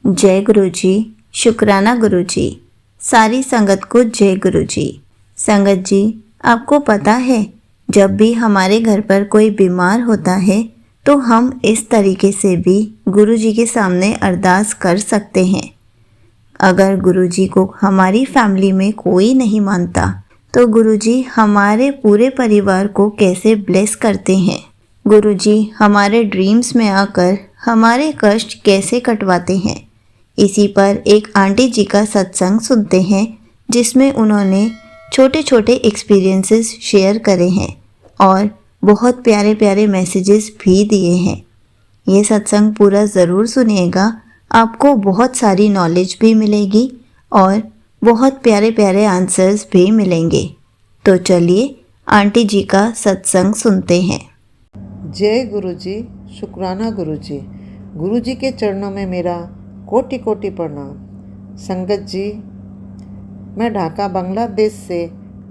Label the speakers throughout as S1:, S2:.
S1: जय गुरु जी। शुक्राना गुरु जी। सारी संगत को जय गुरु जी। संगत जी, आपको पता है, जब भी हमारे घर पर कोई बीमार होता है तो हम इस तरीके से भी गुरु जी के सामने अरदास कर सकते हैं। अगर गुरु जी को हमारी फैमिली में कोई नहीं मानता तो गुरु जी हमारे पूरे परिवार को कैसे ब्लेस करते हैं। गुरु जी हमारे ड्रीम्स में आकर हमारे कष्ट कैसे कटवाते हैं। इसी पर एक आंटी जी का सत्संग सुनते हैं जिसमें उन्होंने छोटे छोटे एक्सपीरियंसेस शेयर करे हैं और बहुत प्यारे प्यारे मैसेजेस भी दिए हैं। ये सत्संग पूरा ज़रूर सुनिएगा, आपको बहुत सारी नॉलेज भी मिलेगी और बहुत प्यारे प्यारे आंसर्स भी मिलेंगे। तो चलिए आंटी जी का सत्संग सुनते हैं।
S2: जय गुरु जी। शुक्राना गुरु जी। गुरु जी के चरणों में मेरा कोटि कोटि प्रणाम। संगत जी, मैं ढाका बांग्लादेश से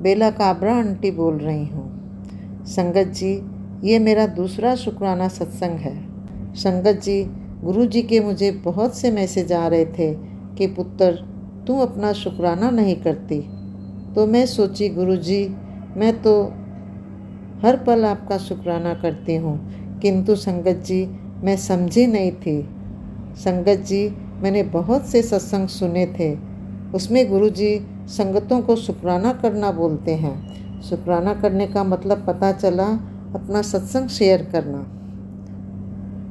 S2: बेला काबरा आंटी बोल रही हूँ। संगत जी, ये मेरा दूसरा शुक्राना सत्संग है। संगत जी, गुरु जी के मुझे बहुत से मैसेज आ रहे थे कि पुत्र तू अपना शुक्राना नहीं करती। तो मैं सोची गुरु जी, मैं तो हर पल आपका शुक्राना करती हूँ, किंतु संगत जी मैं समझी नहीं थी। संगत जी, मैंने बहुत से सत्संग सुने थे, उसमें गुरु जी संगतों को शुक्राना करना बोलते हैं। शुक्राना करने का मतलब पता चला अपना सत्संग शेयर करना।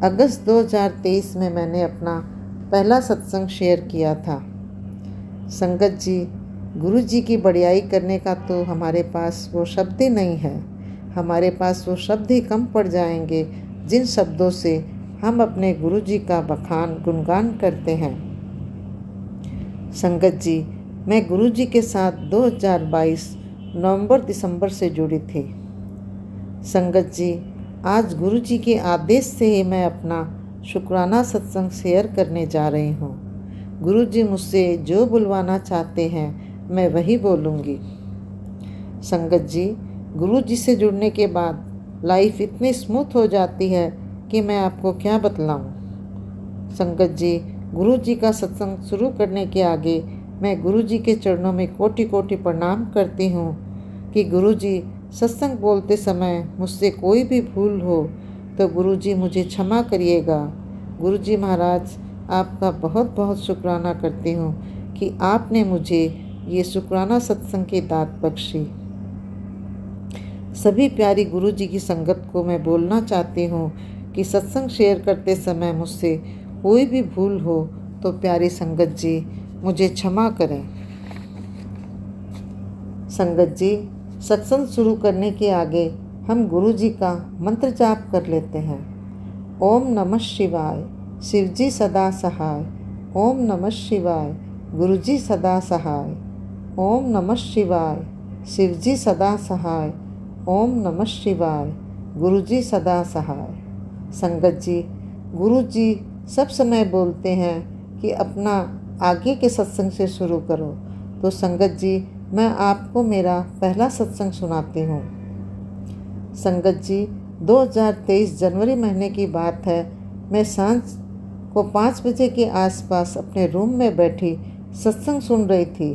S2: अगस्त 2023 में मैंने अपना पहला सत्संग शेयर किया था। संगत जी, गुरु जी की बड़ाई करने का तो हमारे पास वो शब्द ही नहीं है। हमारे पास वो शब्द ही कम पड़ जाएंगे जिन शब्दों से हम अपने गुरु जी का बखान गुणगान करते हैं। संगत जी, मैं गुरु जी के साथ 2022 नवंबर-दिसंबर से जुड़ी थी। संगत जी, आज गुरु जी के आदेश से ही मैं अपना शुक्राना सत्संग शेयर करने जा रही हूँ। गुरु जी मुझसे जो बुलवाना चाहते हैं मैं वही बोलूँगी। संगत जी, गुरु जी से जुड़ने के बाद लाइफ इतनी स्मूथ हो जाती है कि मैं आपको क्या बतलाऊं। संगत जी, गुरु जी का सत्संग शुरू करने के आगे मैं गुरु जी के चरणों में कोटि कोटि प्रणाम करती हूँ कि गुरु जी सत्संग बोलते समय मुझसे कोई भी भूल हो तो गुरु जी मुझे क्षमा करिएगा। गुरु जी महाराज, आपका बहुत बहुत शुक्राना करती हूँ कि आपने मुझे ये शुक्राना सत्संग की दात बख्शी। सभी प्यारी गुरु जी की संगत को मैं बोलना चाहती हूँ कि सत्संग शेयर करते समय मुझसे कोई भी भूल हो तो प्यारी संगत जी मुझे क्षमा करें। संगत जी, सत्संग शुरू करने के आगे हम गुरु जी का मंत्र जाप कर लेते हैं। ओम नमः शिवाय, शिव जी सदा सहाय। ओम नमः शिवाय, गुरु जी सदा सहाय। ओम नमः शिवाय, शिव जी सदा सहाय। ओम नमः शिवाय, गुरु जी सदा सहाय। संगत जी, गुरु जी सब समय बोलते हैं कि अपना आगे के सत्संग से शुरू करो। तो संगत जी, मैं आपको मेरा पहला सत्संग सुनाती हूँ। संगत जी, 2023 जनवरी महीने की बात है। मैं सांझ को 5 बजे के आसपास अपने रूम में बैठी सत्संग सुन रही थी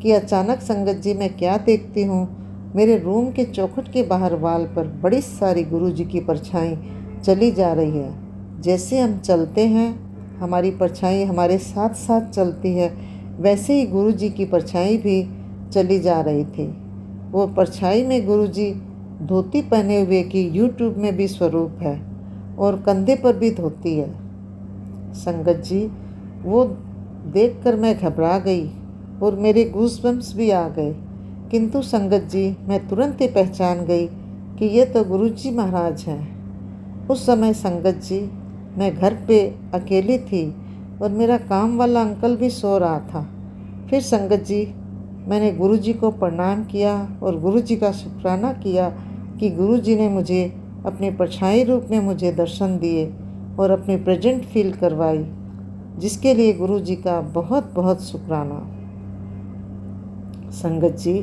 S2: कि अचानक संगत जी मैं क्या देखती हूँ, मेरे रूम के चौखट के बाहर वाल पर बड़ी सारी गुरु जी की परछाई चली जा रही है। जैसे हम चलते हैं हमारी परछाई हमारे साथ साथ चलती है, वैसे ही गुरु जी की परछाई भी चली जा रही थी। वो परछाई में गुरु जी धोती पहने हुए की यूट्यूब में भी स्वरूप है और कंधे पर भी धोती है। संगत जी, वो देखकर मैं घबरा गई और मेरे गूज़बम्प्स भी आ गए, किंतु संगत जी मैं तुरंत ही पहचान गई कि ये तो गुरु जी महाराज हैं। उस समय संगत जी मैं घर पे अकेली थी और मेरा काम वाला अंकल भी सो रहा था। फिर संगत जी मैंने गुरु जी को प्रणाम किया और गुरु जी का शुक्राना किया कि गुरु जी ने मुझे अपने परछाई रूप में मुझे दर्शन दिए और अपनी प्रेजेंट फील करवाई, जिसके लिए गुरु जी का बहुत बहुत शुक्राना। संगत जी,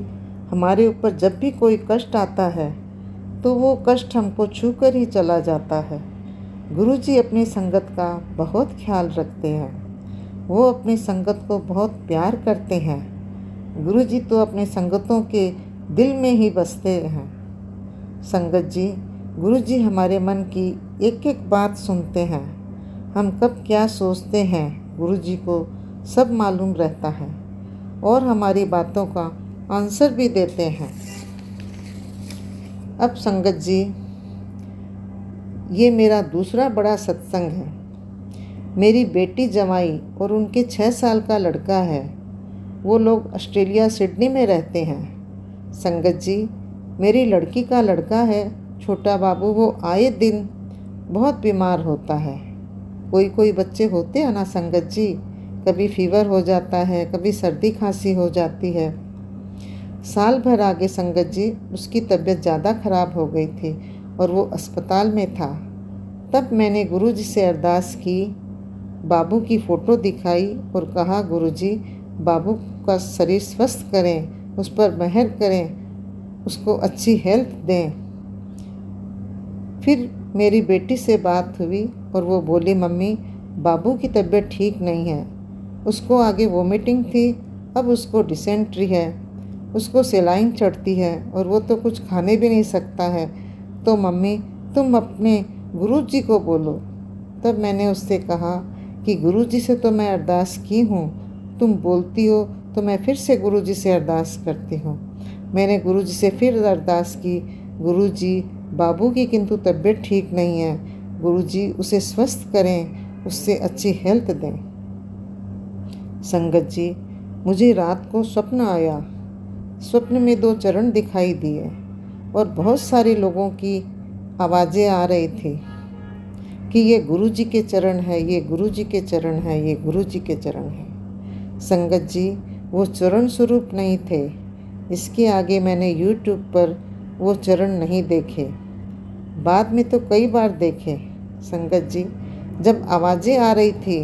S2: हमारे ऊपर जब भी कोई कष्ट आता है तो वो कष्ट हमको छू कर ही चला जाता है। गुरु जी अपनी संगत का बहुत ख्याल रखते हैं। वो अपनी संगत को बहुत प्यार करते हैं। गुरु जी तो अपने संगतों के दिल में ही बसते हैं। संगत जी, गुरु जी हमारे मन की एक एक बात सुनते हैं। हम कब क्या सोचते हैं गुरु जी को सब मालूम रहता है और हमारी बातों का आंसर भी देते हैं। अब संगत जी, ये मेरा दूसरा बड़ा सत्संग है। मेरी बेटी जमाई और उनके 6 साल का लड़का है। वो लोग ऑस्ट्रेलिया सिडनी में रहते हैं। संगत जी, मेरी लड़की का लड़का है छोटा बाबू, वो आए दिन बहुत बीमार होता है। कोई बच्चे होते हैं ना संगत जी, कभी फीवर हो जाता है, कभी सर्दी खांसी हो जाती है। साल भर आगे संगत जी उसकी तबीयत ज़्यादा ख़राब हो गई थी और वो अस्पताल में था। तब मैंने गुरु जी से अरदास की, बाबू की फ़ोटो दिखाई और कहा, गुरु जी बाबू का शरीर स्वस्थ करें, उस पर मेहर करें, उसको अच्छी हेल्थ दें। फिर मेरी बेटी से बात हुई और वो बोली, मम्मी बाबू की तबीयत ठीक नहीं है, उसको आगे वोमिटिंग थी, अब उसको डिसेंट्री है, उसको सेलाइन चढ़ती है और वो तो कुछ खाने भी नहीं सकता है। तो मम्मी तुम अपने गुरु जी को बोलो। तब मैंने उससे कहा कि गुरु जी से तो मैं अरदास की हूँ, तुम बोलती हो तो मैं फिर से गुरु जी से अरदास करती हूँ। मैंने गुरु जी से फिर अरदास की, गुरु जी बाबू की किंतु तबीयत ठीक नहीं है, गुरु जी उसे स्वस्थ करें, उससे अच्छी हेल्थ दें। संगत जी, मुझे रात को स्वप्न आया। स्वप्न में 2 चरण दिखाई दिए और बहुत सारे लोगों की आवाज़ें आ रही थी कि ये गुरु जी के चरण है, ये गुरु जी के चरण है, ये गुरु जी के चरण है। संगत जी, वो चरण स्वरूप नहीं थे। इसके आगे मैंने YouTube पर वो चरण नहीं देखे, बाद में तो कई बार देखे। संगत जी, जब आवाज़ें आ रही थी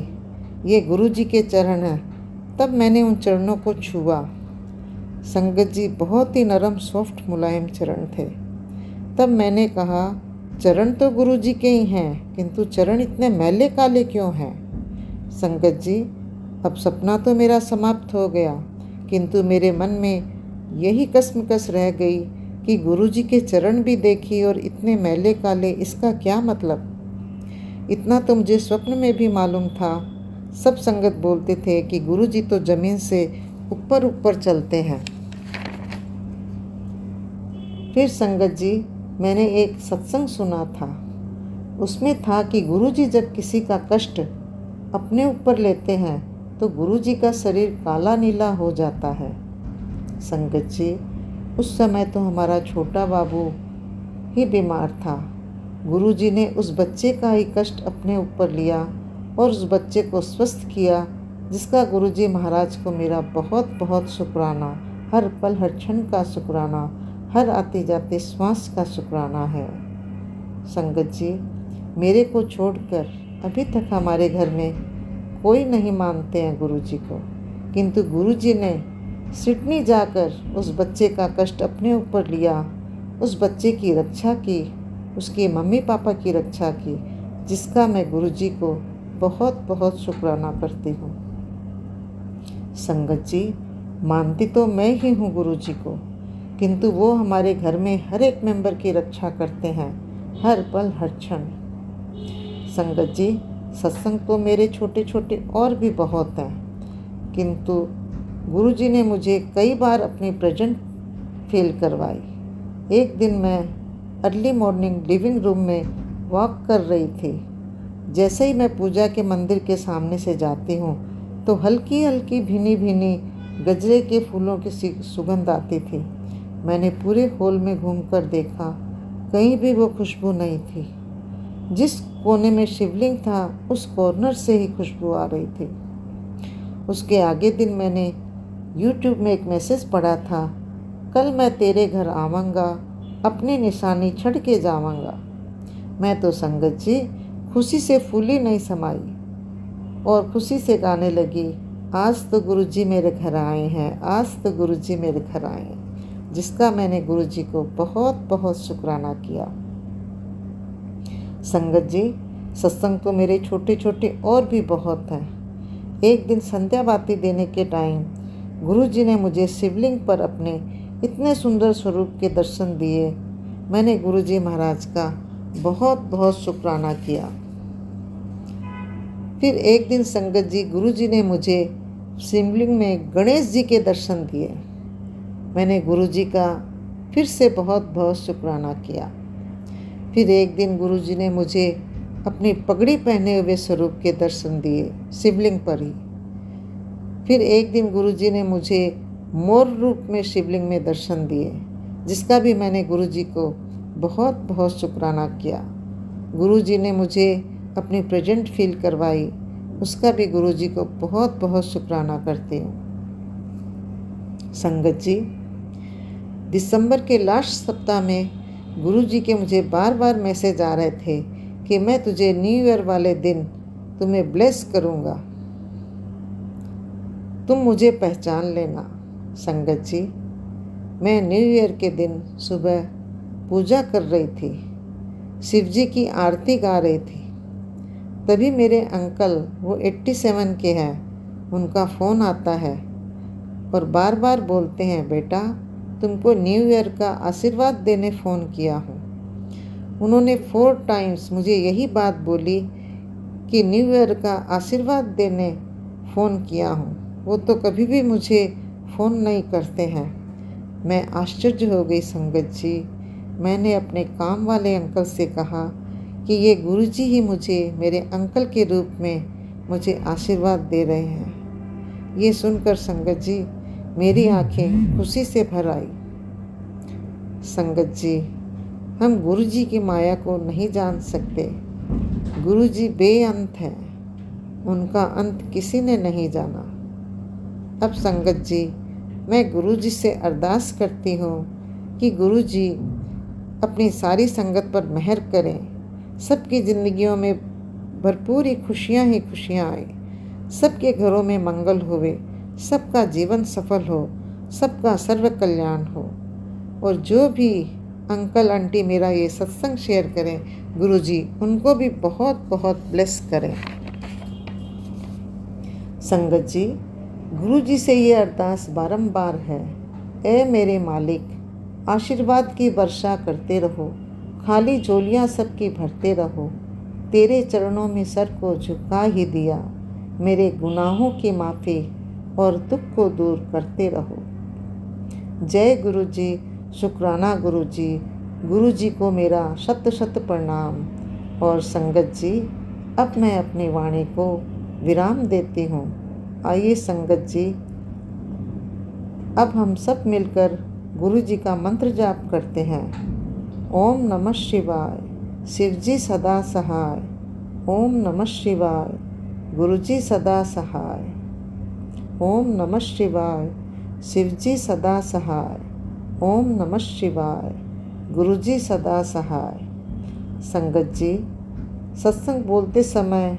S2: ये गुरु जी के चरण हैं, तब मैंने उन चरणों को छुआ। संगत जी, बहुत ही नरम सॉफ्ट मुलायम चरण थे। तब मैंने कहा, चरण तो गुरु जी के ही हैं, किंतु चरण इतने मैले काले क्यों हैं? संगत जी, अब सपना तो मेरा समाप्त हो गया, किंतु मेरे मन में यही कसमकस रह गई कि गुरु जी के चरण भी देखी और इतने मैले काले, इसका क्या मतलब? इतना तो मुझे स्वप्न में भी मालूम था। सब संगत बोलते थे कि गुरु जी तो ज़मीन से ऊपर ऊपर चलते हैं। फिर संगत जी, मैंने एक सत्संग सुना था। उसमें था कि गुरु जी जब किसी का कष्ट अपने ऊपर लेते हैं तो गुरु जी का शरीर काला नीला हो जाता है। संगत जी, उस समय तो हमारा छोटा बाबू ही बीमार था। गुरु जी ने उस बच्चे का ही कष्ट अपने ऊपर लिया और उस बच्चे को स्वस्थ किया, जिसका गुरु जी महाराज को मेरा बहुत बहुत शुक्राना, हर पल हर क्षण का शुक्राना, हर आते जाते श्वास का शुक्राना है। संगत जी, मेरे को छोड़कर अभी तक हमारे घर में कोई नहीं मानते हैं गुरु जी को, किंतु गुरु जी ने सिडनी जाकर उस बच्चे का कष्ट अपने ऊपर लिया, उस बच्चे की रक्षा की, उसके मम्मी पापा की रक्षा की, जिसका मैं गुरु जी को बहुत बहुत शुक्राना करती हूँ। संगत जी, मानती तो मैं ही हूँ गुरु जी को, किंतु वो हमारे घर में हर एक मेंबर की रक्षा करते हैं, हर पल हर क्षण। संगत जी, सत्संग तो मेरे छोटे छोटे और भी बहुत हैं, किंतु गुरु जी ने मुझे कई बार अपनी प्रेजेंट फील करवाई। एक दिन मैं अर्ली मॉर्निंग लिविंग रूम में वॉक कर रही थी। जैसे ही मैं पूजा के मंदिर के सामने से जाती हूँ तो हल्की हल्की भीनी भीनी गजरे के फूलों की सुगंध आती थी। मैंने पूरे हॉल में घूमकर देखा, कहीं भी वो खुशबू नहीं थी। जिस कोने में शिवलिंग था उस कॉर्नर से ही खुशबू आ रही थी। उसके आगे दिन मैंने YouTube में एक मैसेज पढ़ा था, कल मैं तेरे घर आवांगा, अपनी निशानी छड़ के जावांगा। मैं तो संगत जी खुशी से फूली नहीं समाई और खुशी से गाने लगी, आज तो गुरु जी मेरे घर आए हैं, आज तो गुरु जी मेरे घर आए हैं, जिसका मैंने गुरु जी को बहुत बहुत शुक्राना किया। संगत जी, सत्संग तो मेरे छोटे छोटे और भी बहुत हैं, एक दिन संध्या बाती देने के टाइम गुरुजी ने मुझे शिवलिंग पर अपने इतने सुंदर स्वरूप के दर्शन दिए। मैंने गुरुजी महाराज का बहुत बहुत शुक्राना किया। फिर एक दिन संगत जी गुरुजी ने मुझे शिवलिंग में गणेश जी के दर्शन दिए। मैंने गुरुजी का फिर से बहुत बहुत शुक्राना किया। फिर एक दिन गुरुजी ने मुझे अपनी पगड़ी पहने हुए स्वरूप के दर्शन दिए शिवलिंग पर ही। फिर एक दिन गुरुजी ने मुझे मोर रूप में शिवलिंग में दर्शन दिए, जिसका भी मैंने गुरुजी को बहुत बहुत शुक्राना किया। गुरुजी ने मुझे अपनी प्रेजेंट फील करवाई, उसका भी गुरुजी को बहुत बहुत शुक्राना करती हूँ। संगत जी, दिसंबर के लास्ट सप्ताह में गुरुजी के मुझे बार बार मैसेज आ रहे थे कि मैं तुझे न्यू ईयर वाले दिन तुम्हें ब्लेस करूँगा, तुम मुझे पहचान लेना। संगत जी, मैं न्यू ईयर के दिन सुबह पूजा कर रही थी, शिव जी की आरती गा रही थी। तभी मेरे अंकल, वो 87 के हैं, उनका फ़ोन आता है और बार बार बोलते हैं, बेटा तुमको न्यू ईयर का आशीर्वाद देने फ़ोन किया हूँ। उन्होंने 4 टाइम्स मुझे यही बात बोली कि न्यू ईयर का आशीर्वाद देने फ़ोन किया हूँ। वो तो कभी भी मुझे फ़ोन नहीं करते हैं। मैं आश्चर्य हो गई संगत जी। मैंने अपने काम वाले अंकल से कहा कि ये गुरुजी ही मुझे मेरे अंकल के रूप में मुझे आशीर्वाद दे रहे हैं। ये सुनकर संगत जी मेरी आंखें खुशी से भर आई। संगत जी, हम गुरुजी की माया को नहीं जान सकते। गुरुजी बेअंत हैं, उनका अंत किसी ने नहीं जाना। अब संगत जी, मैं गुरुजी से अरदास करती हूँ कि गुरुजी अपनी सारी संगत पर मेहर करें, सबकी ज़िंदगियों में भरपूर ही खुशियाँ आए, सबके घरों में मंगल होवे, सबका जीवन सफल हो, सबका सर्व कल्याण हो। और जो भी अंकल आंटी मेरा ये सत्संग शेयर करें, गुरुजी उनको भी बहुत बहुत ब्लेस करें। संगत जी, गुरुजी से ये अरदास बारंबार है, ए मेरे मालिक, आशीर्वाद की वर्षा करते रहो, खाली झोलियाँ सबकी भरते रहो। तेरे चरणों में सर को झुका ही दिया, मेरे गुनाहों की माफ़ी और दुख को दूर करते रहो। जय गुरुजी, शुक्राना गुरुजी, गुरुजी को मेरा शत शत प्रणाम। और संगत जी, अब मैं अपनी वाणी को विराम देती हूँ। आइए संगत जी, अब हम सब मिलकर गुरुजी का मंत्र जाप करते हैं। ओम नमः शिवाय, शिवजी सदा सहाय। ओम नमः शिवाय, गुरुजी सदा सहाय। ओम नमः शिवाय, शिवजी सदा सहाय। ओम नमः शिवाय, गुरुजी सदा सहाय। संगत जी, सत्संग बोलते समय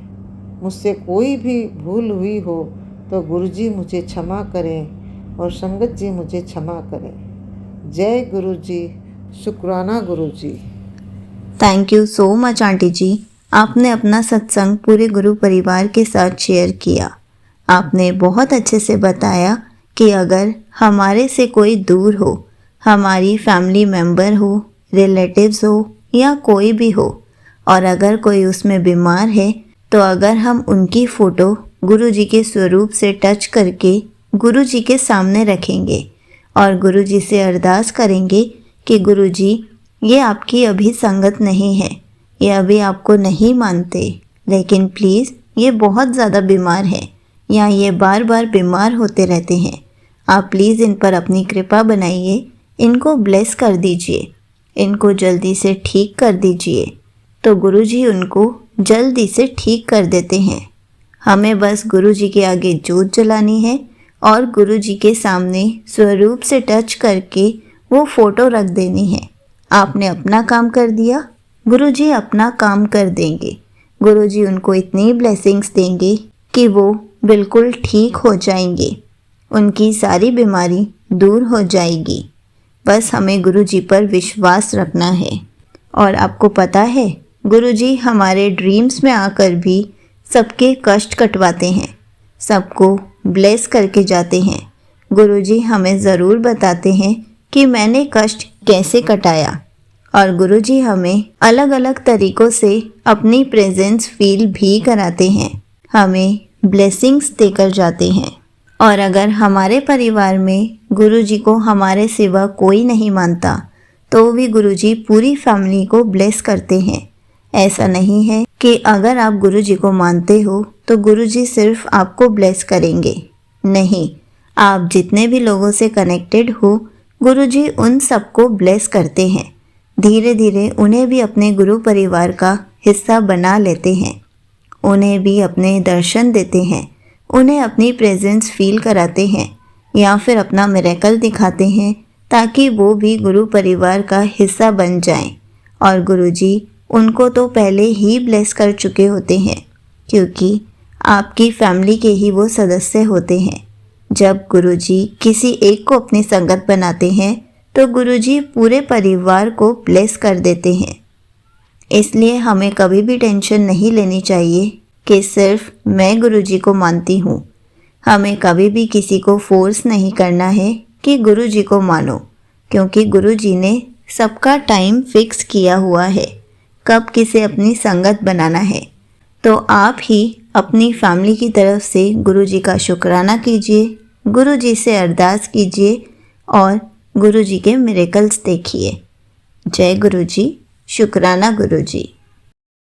S2: मुझसे कोई भी भूल हुई हो तो गुरुजी मुझे क्षमा करें और संगत जी मुझे क्षमा करें। जय गुरुजी, शुक्राना गुरुजी।
S1: Thank you so much aunty जी, आपने अपना सत्संग पूरे गुरु परिवार के साथ शेयर किया। आपने बहुत अच्छे से बताया कि अगर हमारे से कोई दूर हो, हमारी फैमिली मेम्बर हो, रिलेटिव्स हो या कोई भी हो, और अगर कोई उसमें बीमार है, तो अगर हम उनकी फ़ोटो गुरुजी के स्वरूप से टच करके गुरुजी के सामने रखेंगे और गुरुजी से अरदास करेंगे कि गुरुजी, ये आपकी अभी संगत नहीं है, ये अभी आपको नहीं मानते, लेकिन प्लीज़ ये बहुत ज़्यादा बीमार है या ये बार बार बीमार होते रहते हैं, आप प्लीज़ इन पर अपनी कृपा बनाइए, इनको ब्लेस कर दीजिए, इनको जल्दी से ठीक कर दीजिए। तो गुरुजी उनको जल्दी से ठीक कर देते हैं। हमें बस गुरुजी के आगे जोत जलानी है और गुरुजी के सामने स्वरूप से टच करके वो फ़ोटो रख देनी है। आपने अपना काम कर दिया, गुरुजी अपना काम कर देंगे। गुरुजी उनको इतनी ब्लेसिंग्स देंगे कि वो बिल्कुल ठीक हो जाएंगे, उनकी सारी बीमारी दूर हो जाएगी। बस हमें गुरुजी पर विश्वास रखना है। और आपको पता है, गुरुजी हमारे ड्रीम्स में आकर भी सबके कष्ट कटवाते हैं। सबको ब्लेस करके जाते हैं। गुरुजी हमें ज़रूर बताते हैं कि मैंने कष्ट कैसे कटाया, और गुरुजी हमें अलग अलग तरीक़ों से अपनी प्रेजेंस फील भी कराते हैं, हमें ब्लेसिंग्स देकर जाते हैं। और अगर हमारे परिवार में गुरुजी को हमारे सिवा कोई नहीं मानता तो भी गुरुजी पूरी फैमिली को ब्लेस करते हैं। ऐसा नहीं है कि अगर आप गुरुजी को मानते हो तो गुरुजी सिर्फ आपको ब्लेस करेंगे। नहीं, आप जितने भी लोगों से कनेक्टेड हो गुरुजी उन सबको ब्लेस करते हैं। धीरे धीरे उन्हें भी अपने गुरु परिवार का हिस्सा बना लेते हैं, उन्हें भी अपने दर्शन देते हैं, उन्हें अपनी प्रेजेंस फील कराते हैं या फिर अपना मिरेकल दिखाते हैं ताकि वो भी गुरु परिवार का हिस्सा बन जाएं। और गुरुजी उनको तो पहले ही ब्लेस कर चुके होते हैं क्योंकि आपकी फैमिली के ही वो सदस्य होते हैं। जब गुरुजी किसी एक को अपनी संगत बनाते हैं तो गुरुजी पूरे परिवार को ब्लेस कर देते हैं। इसलिए हमें कभी भी टेंशन नहीं लेनी चाहिए कि सिर्फ मैं गुरुजी को मानती हूँ। हमें कभी भी किसी को फोर्स नहीं करना है कि गुरुजी को मानो, क्योंकि गुरुजी ने सबका टाइम फिक्स किया हुआ है कब किसे अपनी संगत बनाना है। तो आप ही अपनी फैमिली की तरफ से गुरुजी का शुक्राना कीजिए, गुरुजी से अरदास कीजिए और गुरुजी के मिरेकल्स देखिए। जय गुरुजी, शुक्राना गुरुजी।